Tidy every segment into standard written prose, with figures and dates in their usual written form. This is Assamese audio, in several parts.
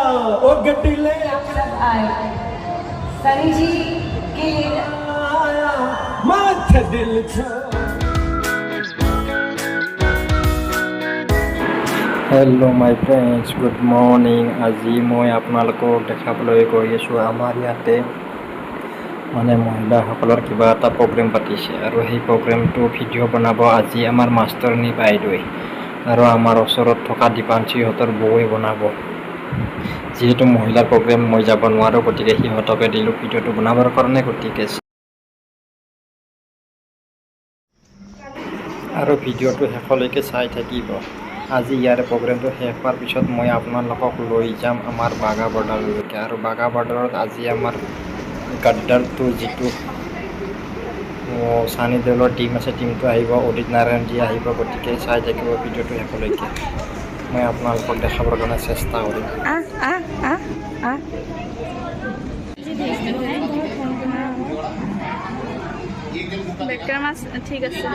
ओ गड्डी ले सब आए सनी जी के आया माथे दिल छो hello my friends good morning আজি মই আপোনালোকক দেখাবলৈ গৈ আছোঁ আমাৰ ইয়াতে মানে মহিলাসকলৰ কিবা এটা প্ৰগ্ৰেম পাতিছে আৰু সেই প্ৰগ্ৰেমটো ভিডিঅ' বনাব আজি আমাৰ মাষ্টৰনী বাইদেৱে আৰু আমাৰ ওচৰত থকা দীপাঞ্চীহঁতৰ বৌয়ে বনাব যেহেতু মহিলাৰ প্ৰগ্ৰেম মই যাব নোৱাৰোঁ গতিকে সিহঁতকে দিলোঁ ভিডিঅ'টো বনাবৰ কাৰণে গতিকে আৰু ভিডিঅ'টো শেষলৈকে চাই থাকিব আজি ইয়াৰ প্ৰগ্ৰেমটো শেষ হোৱাৰ পিছত মই আপোনালোকক লৈ যাম আমাৰ বাগা বৰ্ডাৰলৈকে আৰু বাগা বৰ্ডাৰত আজি আমাৰ গাদ্দাৰটো যিটো সানি দেওলৰ টিম আছে টিমটো আহিব উদিত নাৰায়ণজী আহিব গতিকে চাই থাকিব ভিডিঅ'টো শেষলৈকে মই আপোনালোকক দেখাবৰ কাৰণে চেষ্টা কৰিম বেকাৰ মাছ ঠিক আছে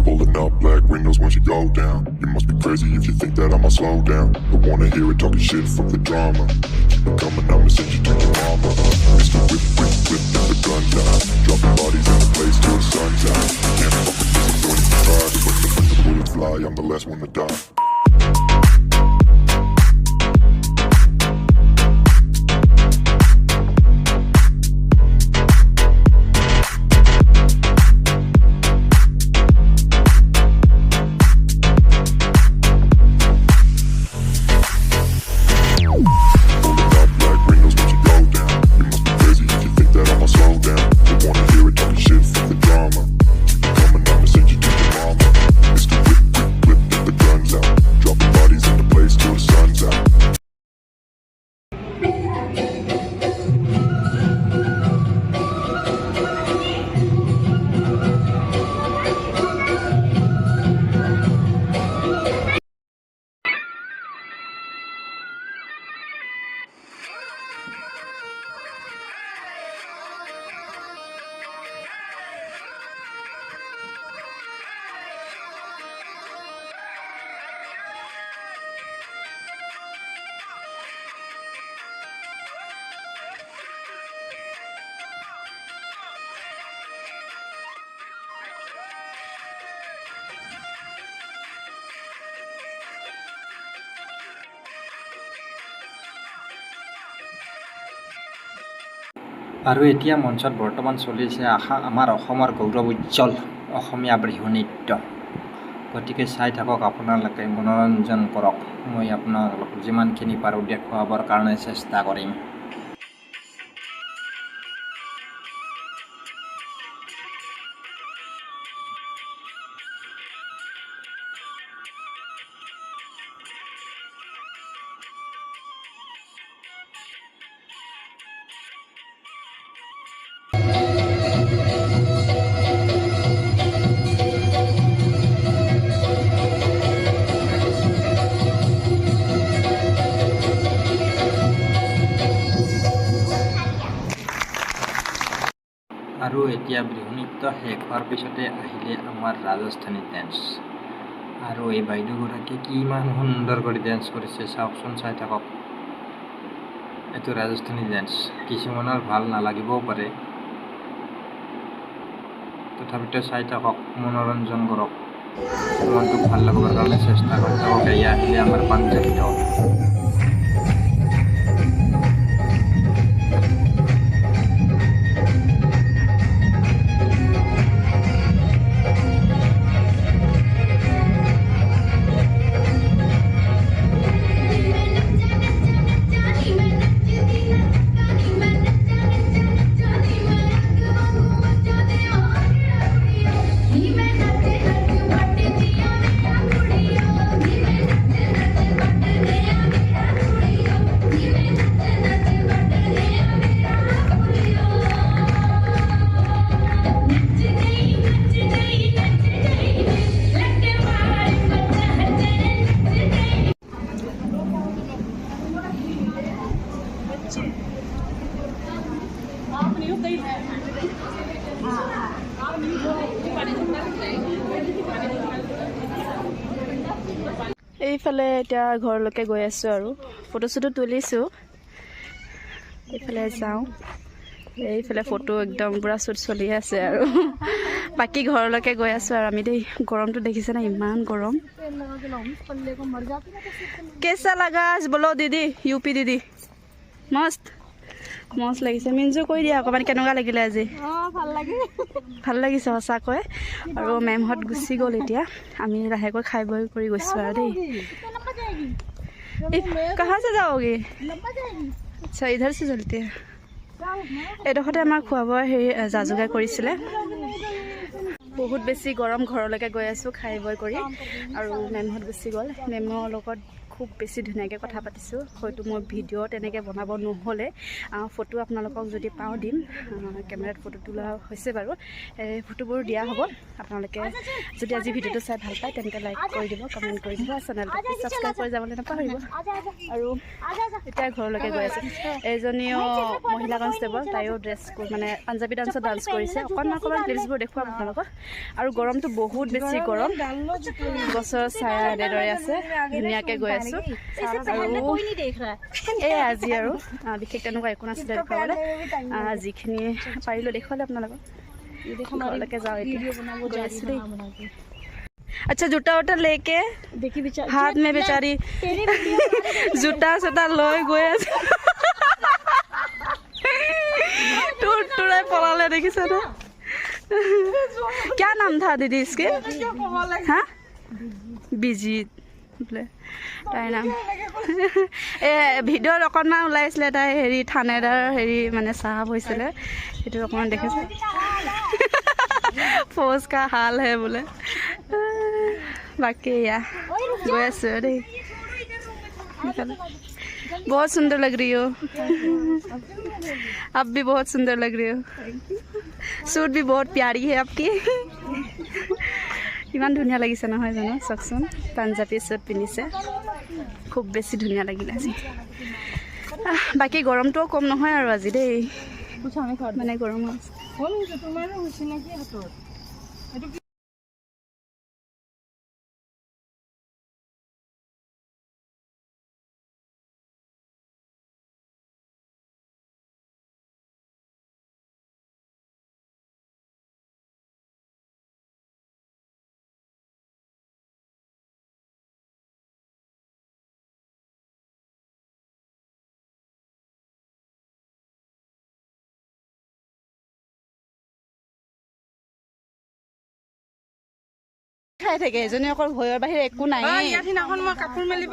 Pulling up black windows once you go down. You must be crazy if you think that I'ma slow down. Don't wanna hear it talking shit, fuck the drama. Keep it coming, I'ma send you to your mama. Mr. Whip, whip, whip, get the guns out. Dropping bodies in the place till the sun's out. Can't fuck with this, I'm going to try. But when the bullets fly, I'm the last one to die. আৰু এতিয়া মঞ্চত বৰ্তমান চলিছে আমাৰ অসমৰ গৌৰৱ উজ্জ্বল অসমীয়া বিহু নৃত্য গতিকে চাই থাকক আপোনালোকে মনোৰঞ্জন কৰক মই আপোনালোকক যিমানখিনি পাৰোঁ দেখুৱাবৰ কাৰণে চেষ্টা কৰিম আৰু এতিয়া বিহু নৃত্য শেষ হোৱাৰ পিছতে আহিলে আমাৰ ৰাজস্থানী ডেন্স আৰু এই বাইদেউগৰাকী কিমান সুন্দৰ কৰি ডেন্স কৰিছে চাওকচোন চাই থাকক এইটো ৰাজস্থানী ডেন্স কিছুমানৰ ভাল নালাগিবও পাৰে তথাপিতো চাই থাকক মনোৰঞ্জন কৰক মনটোক ভাল লগাবৰ কাৰণে চেষ্টা কৰি থাকক এয়া আহিলে আমাৰ পাঞ্জাবী দল এইফালে এতিয়া ঘৰলৈকে গৈ আছোঁ আৰু ফটো চটো তুলিছোঁ। এইফালে যাওঁ, এইফালে ফটো একদম পুৰা শ্বুট চলি আছে আৰু বাকী ঘৰলৈকে গৈ আছোঁ আৰু আমি দেই। গৰমটো দেখিছে না, ইমান গৰম। কেঁচা লাগা বোলো দিদি, ইউপি দিদি মস্ত মস্ত লাগিছে। মিনজু কৈ দিয়া অকণমান কেনেকুৱা লাগিলে আজি? ভাল লাগিছে সঁচাকৈ। আৰু মেমহঁত গুচি গ'ল, এতিয়া আমি লাহেকৈ খাই বৈ কৰি গৈছোঁ আৰু দেই। কাহা से जाओगे? আচ্ছা ইধাৰ से চলতে। এইডোখৰতে আমাৰ খোৱা বোৱা হেৰি যা যোগাৰ কৰিছিলে। বহুত বেছি গৰম, ঘৰলৈকে গৈ আছোঁ খাই বৈ কৰি। আৰু মেমহঁত গুচি গ'ল। মেমৰ লগত খুব বেছি ধুনীয়াকৈ কথা পাতিছোঁ। হয়তো মই ভিডিঅ' তেনেকৈ বনাব নহ'লে, ফটো আপোনালোকক যদি পাওঁ দিম। কেমেৰাত ফটো তোলা হৈছে বাৰু, এই ফটোবোৰ দিয়া হ'ব। আপোনালোকে যদি আজি ভিডিঅ'টো চাই ভাল পায় তেন্তে লাইক কৰি দিব, কমেণ্ট কৰি দিব, চেনেলটো ছাবস্ক্ৰাইব কৰি যাবলৈ নাপাহৰিব। আৰু এতিয়া ঘৰলৈকে গৈ আছে। এজনীও মহিলা কনষ্টেবল, তাইও ড্ৰেছ মানে পাঞ্জাবী ডান্সত ডান্স কৰিছে। অকণমান ক্লিপছবোৰ দেখুৱাম আপোনালোকক। আৰু গৰমটো বহুত বেছি গৰম, গছৰ ছায়া এনেদৰে আছে, ধুনীয়াকৈ গৈ আছোঁ। এই আজি আৰু বিশেষ তেনেকুৱা একো নাছিলে দেখুৱাবলৈ। যিখিনি পাৰিলোঁ দেখুৱালে আপোনালোকক। ঘৰলৈকে যাওঁ এতিয়া, গৈ আছোঁ দেই। अच्छा जूता वूटा लेके हाथ में बेचारी जूता सूता लय गई टूर पलाले देखी ना। क्या नाम था दीदी इसके? हाँ बिजित বোলে তাইৰ নাম। ভিডিঅ'ত অকণমান ওলাইছিলে, তাই হেৰি থানেদাৰ হেৰি মানে চাহাব হৈছিলে, সেইটো অকণমান দেখিছে। ফৌজ কা হাল হে বোলে। बाकी या वैसे रे बहुत सुंदर लग रही हो। अब भी बहुत सुंदर लग रही हो। सूट भी बहुत प्यारी है आपकी। ইমান ধুনীয়া লাগিছে নহয় জানো? চাওকচোন, পাঞ্জাবী চুট পিন্ধিছে, খুব বেছি ধুনীয়া লাগিলে আজি। বাকী গৰমটোও কম নহয় আৰু আজি দেই, মানে গৰম আছে। খাই থাকে এজনী, অকল ভয়ৰ বাহিৰে একো নাই। মই কাপোৰ মেলিব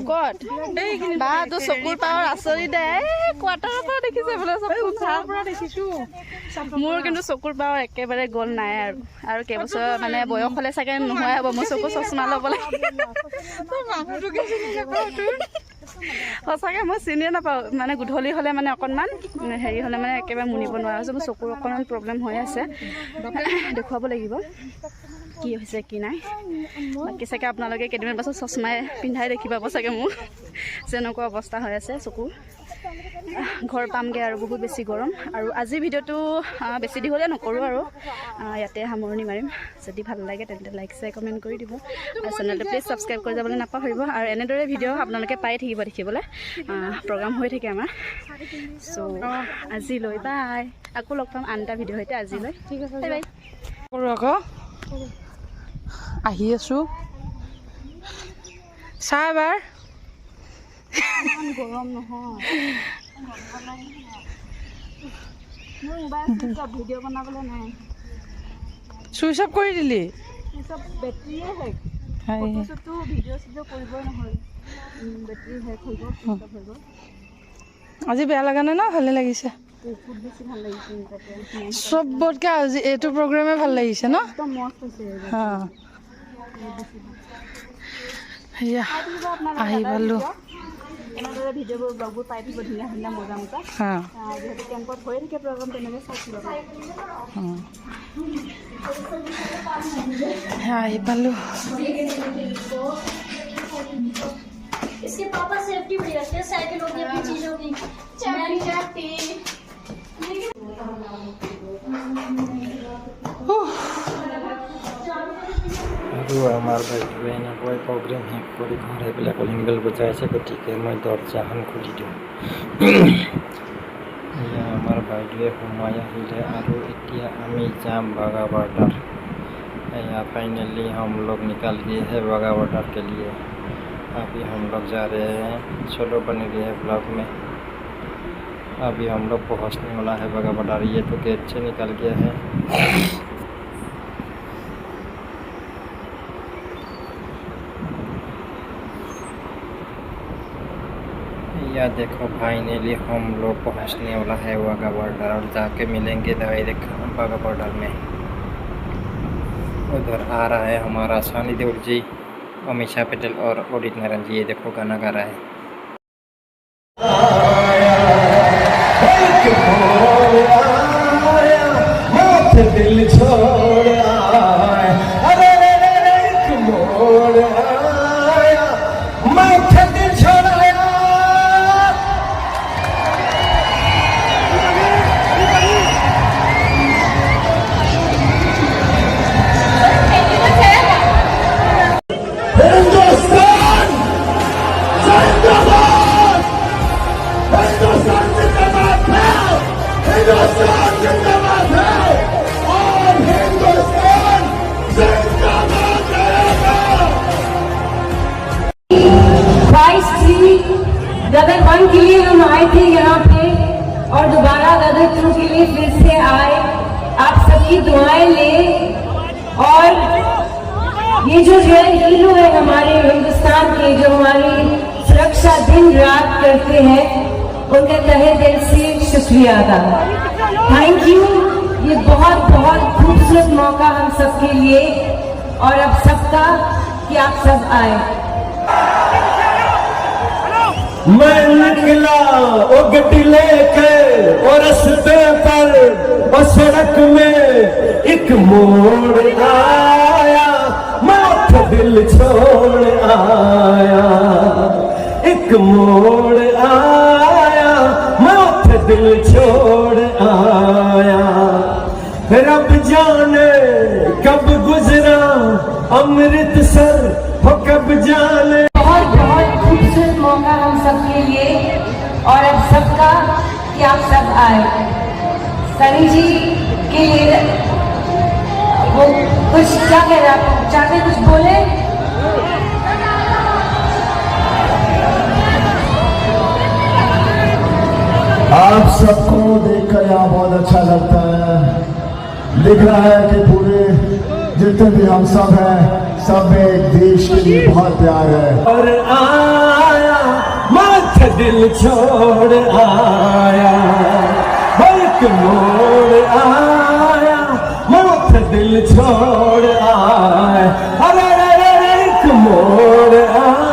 ক'ত বা তো চকুৰ পাৱাৰ আচৰিত দে, কোৱাৰ্টাৰৰ পৰা দেখিছে বোলে। মোৰ কিন্তু চকুৰ পাৱাৰ একেবাৰে গ'ল নাই আৰু কেইবছৰ মানে বয়স হ'লে চাগে নোহোৱাই হ'ব মোৰ চকু চশমা ল'বলৈ। সঁচাকৈ মই চিনিয়ে নাপাওঁ, মানে গধূলি হ'লে মানে অকণমান হেৰি হ'লে মানে একেবাৰে মুনিব নোৱাৰা হৈছোঁ। মোৰ চকুৰ অকণমান প্ৰব্লেম হৈ আছে, দেখুৱাব লাগিব কি হৈছে কি নাই। বাকী চাগে আপোনালোকে কেইদিনমান পাছত চশমাই পিন্ধাই দেখি পাব চাগে মোৰ, যেনেকুৱা অৱস্থা হৈ আছে চকুৰ। ঘৰ পামগৈ আৰু বহুত বেছি গৰম। আৰু আজিৰ ভিডিঅ'টো বেছি দীঘলীয়া নকৰোঁ আৰু ইয়াতে সামৰণি মাৰিম। যদি ভাল লাগে তেন্তে লাইক শ্বেয়াৰ কমেণ্ট কৰি দিব, আৰু চেনেলটো প্লিজ ছাবস্ক্ৰাইব কৰি যাবলৈ নাপাহৰিব। আৰু এনেদৰে ভিডিঅ' আপোনালোকে পাই থাকিব দেখিবলৈ, প্ৰগ্ৰাম হৈ থাকে আমাৰ। চ' আজিলৈ বাই, আকৌ লগ পাম আন এটা ভিডিঅ' সৈতে। আজিলৈ ঠিক আছে, বাই বাই। আকৌ আহি আছোঁ, চাহ এবাৰ। গৰম নহয়, মোৰ মোবাইল ভিডিঅ' বনাবলৈ নাই। চুইচ অফ কৰি দিলি? চব বেটাৰীয়ে শেষ, ফটো ভিডিঅ' চিডিঅ' কৰিবই নহ'ল, বেটাৰী শেষ হৈ গ'ল, চুইচ অফ হৈ গ'ল। আজি বেয়া লগা নাই ন? ভালে লাগিছে, বহুত বেছি ভাল লাগিছে। চবতকৈ আজি এইটো প্ৰগ্ৰেমে ভাল লাগিছে ন? একদম মস্ত হৈছে। সেয়া আহি পালোঁ। এনেদৰে ভিডিঅ'বোৰ ব্লগবোৰ পাই থাকিব, ধুনীয়া ধুনীয়া মজা মজা। যিহেতু কেম্পত হৈয়ে থাকে প্ৰগ্ৰাম, তেনেকৈ চাইছিলোঁ। আহি পালোঁ। इसके पापा सेफ्टी भी रखते हैं, साइकिल होगी अपनी चीजों की। আৰু আমাৰ বাইদেৱে এনেকৈ প্ৰগ্ৰেম শেষ কৰি ঘৰ আহি পেলাই কলিং বেল বজাই আছে, গতিকে মই দৰজাখন খুলি দিওঁ। এয়া আমাৰ বাইদেৱে সোমাই আহিলে আৰু এতিয়া আমি যাম বাঘা बॉर्डर। या फाइनली हम लोग निकल गए हैं बाघा बॉर्डर के लिए। अभी हम लोग जा रहे हैं, चलो बने गए हैं ब्लॉग में। अभी हम लोग पहुँचने वाला है बाघा बॉर्डर। ये तो गेट से निकल गया है। या देखो फाइनली हम लोग पहुँचने वाला है बाघा बॉर्डर और जाके मिलेंगे डायरेक्ट बाघा बॉर्डर में। उधर आ रहा है हमारा सनी देओल जी, अमीषा पटेल और उदित नारायण जी। ये देखो गाना गा रहा है। दिल छोड़ आया, अरे एक मोड़ आया, माथे दिल छोड़ आया। हिंदुस्तान जिंदाबाद, हिंदुस्तान जिंदाबाद है, हिंदुस्तान जिंदाबाद है और हिंदुस्तान जिंदाबाद रहेगा। 22 गदर 1 के लिए हम आए थे यहाँ पे और दोबारा गदर 2 के लिए फिर से आए। आप सबकी दुआएं ले और ये जो हीरो है हमारे हिंदुस्तान के, जो हमारी सुरक्षा दिन रात करते हैं, उनका तहे दिल से शुक्रिया अदा। Thank you. ये बहुत बहुत खूबसूरत मौका हम सबके लिए और अब सबका कि आप सब आए। मैं निकला वो गड्डी लेके और रस्ते पर और सड़क में एक मोड़ आया, माथे दिल छोड़ आया। एक मोड़ आया, माथे दिल छोड़ आया। रब जाने कब गुजरा अमृतसर, हो कब जाने। बहुत बहुत खूबसूरत मौका हम सबके लिए और अब सबका कि आप सब आए। सनी जी के लिए वो कुछ क्या कह रहे, आप चाहते कुछ बोले? आप सबको देखकर यहाँ बहुत अच्छा लगता है। दिख रहा है कि पूरे जितने भी हम सब हैं, सब में एक देश के लिए बहुत प्यार है। और आया माथे दिल छोड़ आया, एक मोड़ आया, माथे दिल छोड़ आया, अरे एक मोड़ आया।